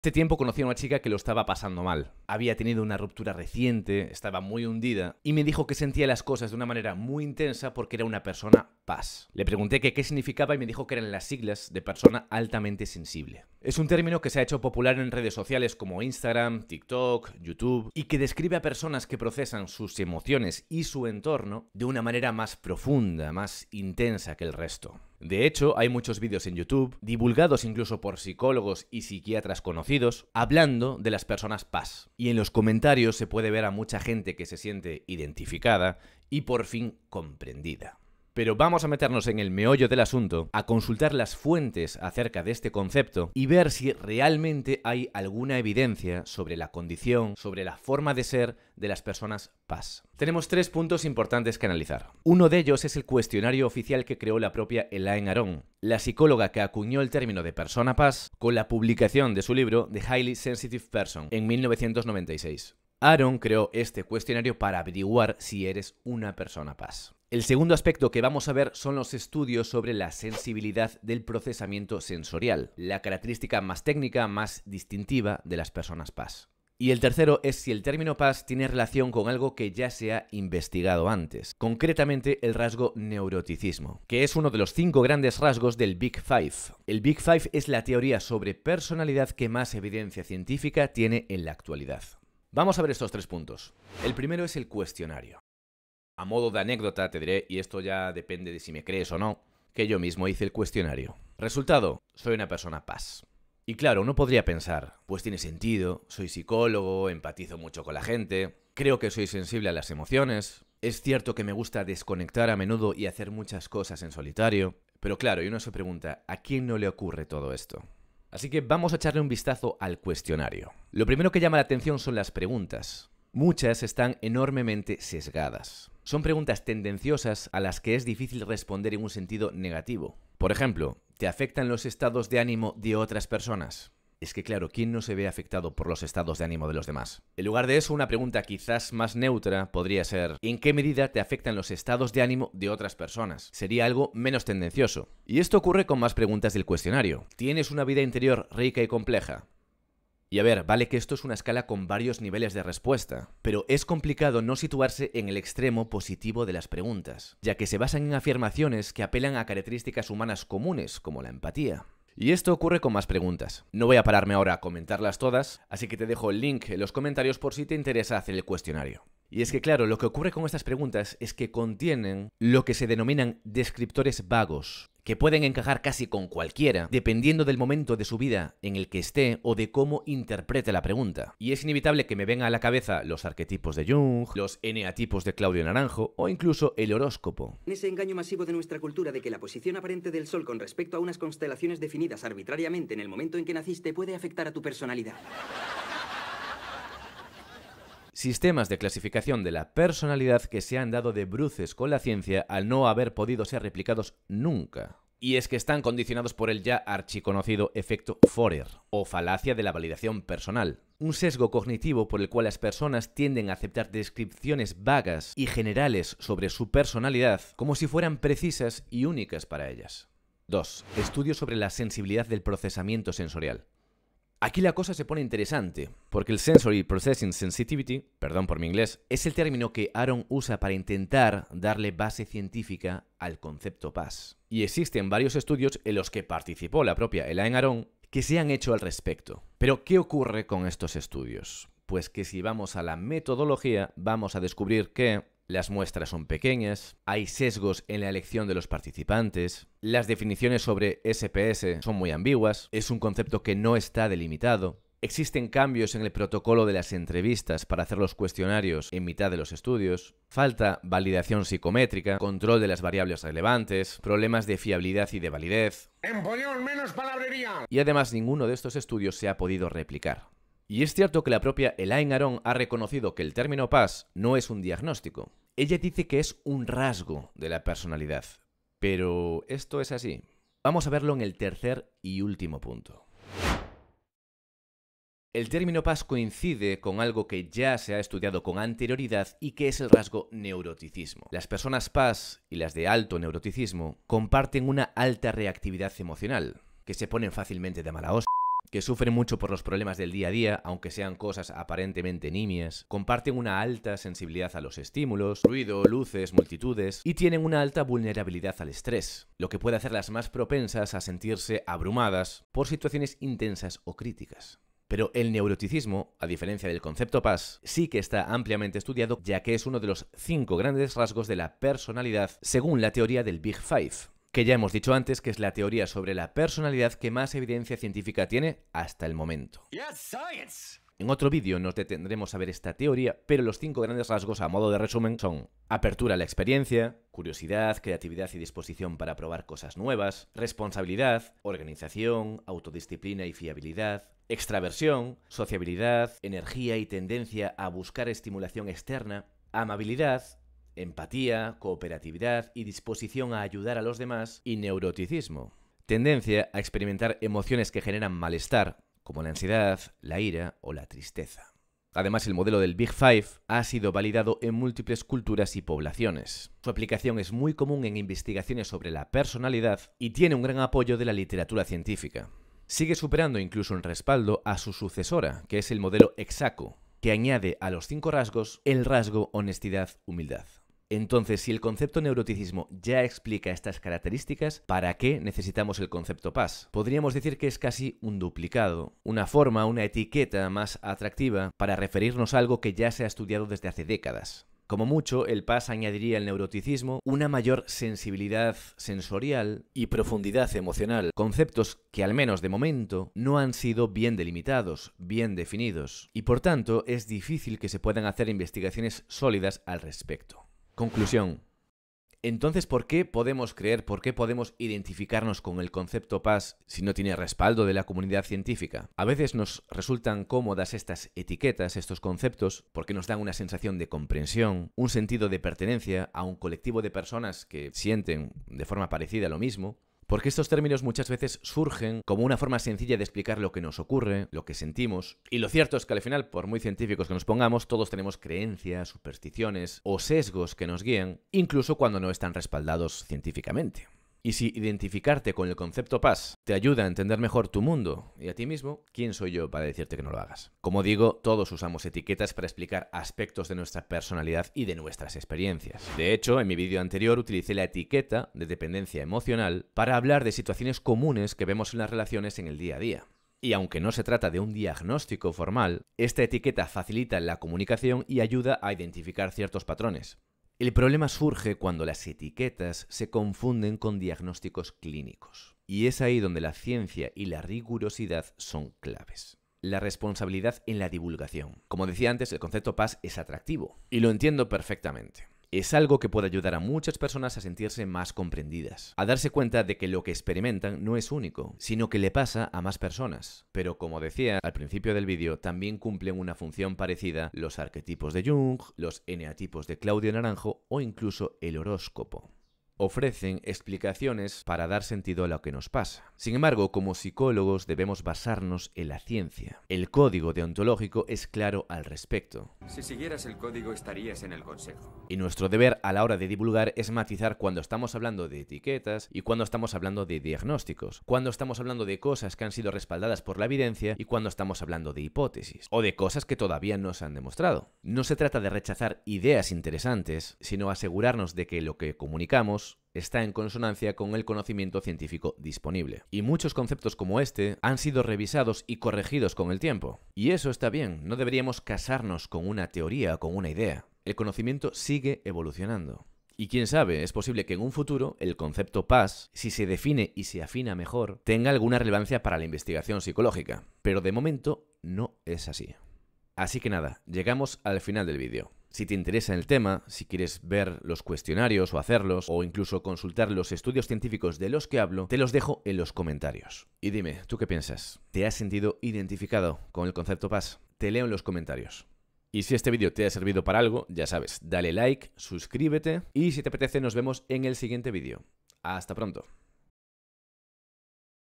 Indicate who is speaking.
Speaker 1: Hace tiempo conocí a una chica que lo estaba pasando mal. Había tenido una ruptura reciente, estaba muy hundida y me dijo que sentía las cosas de una manera muy intensa porque era una persona paz. Le pregunté que qué significaba y me dijo que eran las siglas de persona altamente sensible. Es un término que se ha hecho popular en redes sociales como Instagram, TikTok, YouTube y que describe a personas que procesan sus emociones y su entorno de una manera más profunda, más intensa que el resto. De hecho, hay muchos vídeos en YouTube, divulgados incluso por psicólogos y psiquiatras conocidos, hablando de las personas paz. Y en los comentarios se puede ver a mucha gente que se siente identificada y por fin comprendida. Pero vamos a meternos en el meollo del asunto, a consultar las fuentes acerca de este concepto y ver si realmente hay alguna evidencia sobre la condición, sobre la forma de ser de las personas paz. Tenemos 3 puntos importantes que analizar. Uno de ellos es el cuestionario oficial que creó la propia Elaine Aron, la psicóloga que acuñó el término de persona paz con la publicación de su libro The Highly Sensitive Person en 1996. Aron creó este cuestionario para averiguar si eres una persona paz. El segundo aspecto que vamos a ver son los estudios sobre la sensibilidad del procesamiento sensorial, la característica más técnica, más distintiva de las personas paz. Y el tercero es si el término paz tiene relación con algo que ya se ha investigado antes, concretamente el rasgo neuroticismo, que es uno de los 5 grandes rasgos del Big Five. El Big Five es la teoría sobre personalidad que más evidencia científica tiene en la actualidad. Vamos a ver estos 3 puntos. El primero es el cuestionario. A modo de anécdota te diré, y esto ya depende de si me crees o no, que yo mismo hice el cuestionario. Resultado, soy una persona paz. Y claro, uno podría pensar, pues tiene sentido, soy psicólogo, empatizo mucho con la gente, creo que soy sensible a las emociones, es cierto que me gusta desconectar a menudo y hacer muchas cosas en solitario, pero claro, y uno se pregunta, ¿a quién no le ocurre todo esto? Así que vamos a echarle un vistazo al cuestionario. Lo primero que llama la atención son las preguntas. Muchas están enormemente sesgadas. Son preguntas tendenciosas a las que es difícil responder en un sentido negativo. Por ejemplo, ¿te afectan los estados de ánimo de otras personas? Es que claro, ¿quién no se ve afectado por los estados de ánimo de los demás? En lugar de eso, una pregunta quizás más neutra podría ser ¿en qué medida te afectan los estados de ánimo de otras personas? Sería algo menos tendencioso. Y esto ocurre con más preguntas del cuestionario. ¿Tienes una vida interior rica y compleja? Y a ver, vale que esto es una escala con varios niveles de respuesta, pero es complicado no situarse en el extremo positivo de las preguntas, ya que se basan en afirmaciones que apelan a características humanas comunes, como la empatía. Y esto ocurre con más preguntas. No voy a pararme ahora a comentarlas todas, así que te dejo el link en los comentarios por si te interesa hacer el cuestionario. Y es que claro, lo que ocurre con estas preguntas es que contienen lo que se denominan descriptores vagos, que pueden encajar casi con cualquiera, dependiendo del momento de su vida en el que esté o de cómo interprete la pregunta. Y es inevitable que me vengan a la cabeza los arquetipos de Jung, los eneatipos de Claudio Naranjo o incluso el horóscopo.
Speaker 2: Ese engaño masivo de nuestra cultura de que la posición aparente del Sol con respecto a unas constelaciones definidas arbitrariamente en el momento en que naciste puede afectar a tu personalidad.
Speaker 1: Sistemas de clasificación de la personalidad que se han dado de bruces con la ciencia al no haber podido ser replicados nunca. Y es que están condicionados por el ya archiconocido efecto Forer, o falacia de la validación personal. Un sesgo cognitivo por el cual las personas tienden a aceptar descripciones vagas y generales sobre su personalidad como si fueran precisas y únicas para ellas. 2. Estudios sobre la sensibilidad del procesamiento sensorial. Aquí la cosa se pone interesante, porque el Sensory Processing Sensitivity, perdón por mi inglés, es el término que Aron usa para intentar darle base científica al concepto paz. Y existen varios estudios en los que participó la propia Elaine Aron que se han hecho al respecto. Pero, ¿qué ocurre con estos estudios? Pues que si vamos a la metodología, vamos a descubrir que las muestras son pequeñas, hay sesgos en la elección de los participantes, las definiciones sobre SPS son muy ambiguas, es un concepto que no está delimitado, existen cambios en el protocolo de las entrevistas para hacer los cuestionarios en mitad de los estudios, falta validación psicométrica, control de las variables relevantes, problemas de fiabilidad y de validez.
Speaker 3: ¡Empollón, menos palabrería!
Speaker 1: Y además ninguno de estos estudios se ha podido replicar. Y es cierto que la propia Elaine Aron ha reconocido que el término paz no es un diagnóstico. Ella dice que es un rasgo de la personalidad. Pero ¿esto es así? Vamos a verlo en el tercer y último punto. El término paz coincide con algo que ya se ha estudiado con anterioridad y que es el rasgo neuroticismo. Las personas paz y las de alto neuroticismo comparten una alta reactividad emocional, que se ponen fácilmente de mala hostia, que sufren mucho por los problemas del día a día, aunque sean cosas aparentemente nimias, comparten una alta sensibilidad a los estímulos, ruido, luces, multitudes, y tienen una alta vulnerabilidad al estrés, lo que puede hacerlas más propensas a sentirse abrumadas por situaciones intensas o críticas. Pero el neuroticismo, a diferencia del concepto PAS, sí que está ampliamente estudiado, ya que es uno de los 5 grandes rasgos de la personalidad según la teoría del Big Five, que ya hemos dicho antes que es la teoría sobre la personalidad que más evidencia científica tiene hasta el momento. En otro vídeo nos detendremos a ver esta teoría, pero los 5 grandes rasgos a modo de resumen son: apertura a la experiencia, curiosidad, creatividad y disposición para probar cosas nuevas, responsabilidad, organización, autodisciplina y fiabilidad, extraversión, sociabilidad, energía y tendencia a buscar estimulación externa, amabilidad, empatía, cooperatividad y disposición a ayudar a los demás, y neuroticismo, tendencia a experimentar emociones que generan malestar, como la ansiedad, la ira o la tristeza. Además, el modelo del Big Five ha sido validado en múltiples culturas y poblaciones. Su aplicación es muy común en investigaciones sobre la personalidad y tiene un gran apoyo de la literatura científica. Sigue superando incluso en respaldo a su sucesora, que es el modelo Exaco, que añade a los 5 rasgos el rasgo honestidad-humildad. Entonces, si el concepto neuroticismo ya explica estas características, ¿para qué necesitamos el concepto PAS? Podríamos decir que es casi un duplicado, una forma, una etiqueta más atractiva para referirnos a algo que ya se ha estudiado desde hace décadas. Como mucho, el PAS añadiría al neuroticismo una mayor sensibilidad sensorial y profundidad emocional, conceptos que al menos de momento no han sido bien delimitados, bien definidos, y por tanto es difícil que se puedan hacer investigaciones sólidas al respecto. Conclusión. Entonces, ¿por qué podemos creer, por qué podemos identificarnos con el concepto PAS si no tiene respaldo de la comunidad científica? A veces nos resultan cómodas estas etiquetas, estos conceptos, porque nos dan una sensación de comprensión, un sentido de pertenencia a un colectivo de personas que sienten de forma parecida lo mismo. Porque estos términos muchas veces surgen como una forma sencilla de explicar lo que nos ocurre, lo que sentimos. Y lo cierto es que al final, por muy científicos que nos pongamos, todos tenemos creencias, supersticiones o sesgos que nos guían, incluso cuando no están respaldados científicamente. Y si identificarte con el concepto PAS te ayuda a entender mejor tu mundo y a ti mismo, ¿quién soy yo para decirte que no lo hagas? Como digo, todos usamos etiquetas para explicar aspectos de nuestra personalidad y de nuestras experiencias. De hecho, en mi vídeo anterior utilicé la etiqueta de dependencia emocional para hablar de situaciones comunes que vemos en las relaciones en el día a día. Y aunque no se trata de un diagnóstico formal, esta etiqueta facilita la comunicación y ayuda a identificar ciertos patrones. El problema surge cuando las etiquetas se confunden con diagnósticos clínicos. Y es ahí donde la ciencia y la rigurosidad son claves. La responsabilidad en la divulgación. Como decía antes, el concepto PAS es atractivo. Y lo entiendo perfectamente. Es algo que puede ayudar a muchas personas a sentirse más comprendidas, a darse cuenta de que lo que experimentan no es único, sino que le pasa a más personas. Pero como decía al principio del vídeo, también cumplen una función parecida los arquetipos de Jung, los eneatipos de Claudio Naranjo o incluso el horóscopo. Ofrecen explicaciones para dar sentido a lo que nos pasa. Sin embargo, como psicólogos debemos basarnos en la ciencia. El código deontológico es claro al respecto.
Speaker 4: Si siguieras el código estarías en el consejo.
Speaker 1: Y nuestro deber a la hora de divulgar es matizar cuando estamos hablando de etiquetas y cuando estamos hablando de diagnósticos, cuando estamos hablando de cosas que han sido respaldadas por la evidencia y cuando estamos hablando de hipótesis, o de cosas que todavía no se han demostrado. No se trata de rechazar ideas interesantes, sino asegurarnos de que lo que comunicamos está en consonancia con el conocimiento científico disponible. Y muchos conceptos como este han sido revisados y corregidos con el tiempo. Y eso está bien, no deberíamos casarnos con una teoría o con una idea. El conocimiento sigue evolucionando. Y quién sabe, es posible que en un futuro el concepto PAS, si se define y se afina mejor, tenga alguna relevancia para la investigación psicológica. Pero de momento no es así. Así que nada, llegamos al final del vídeo. Si te interesa el tema, si quieres ver los cuestionarios o hacerlos, o incluso consultar los estudios científicos de los que hablo, te los dejo en los comentarios. Y dime, ¿tú qué piensas? ¿Te has sentido identificado con el concepto PAS? Te leo en los comentarios. Y si este vídeo te ha servido para algo, ya sabes, dale like, suscríbete y si te apetece nos vemos en el siguiente vídeo. Hasta pronto.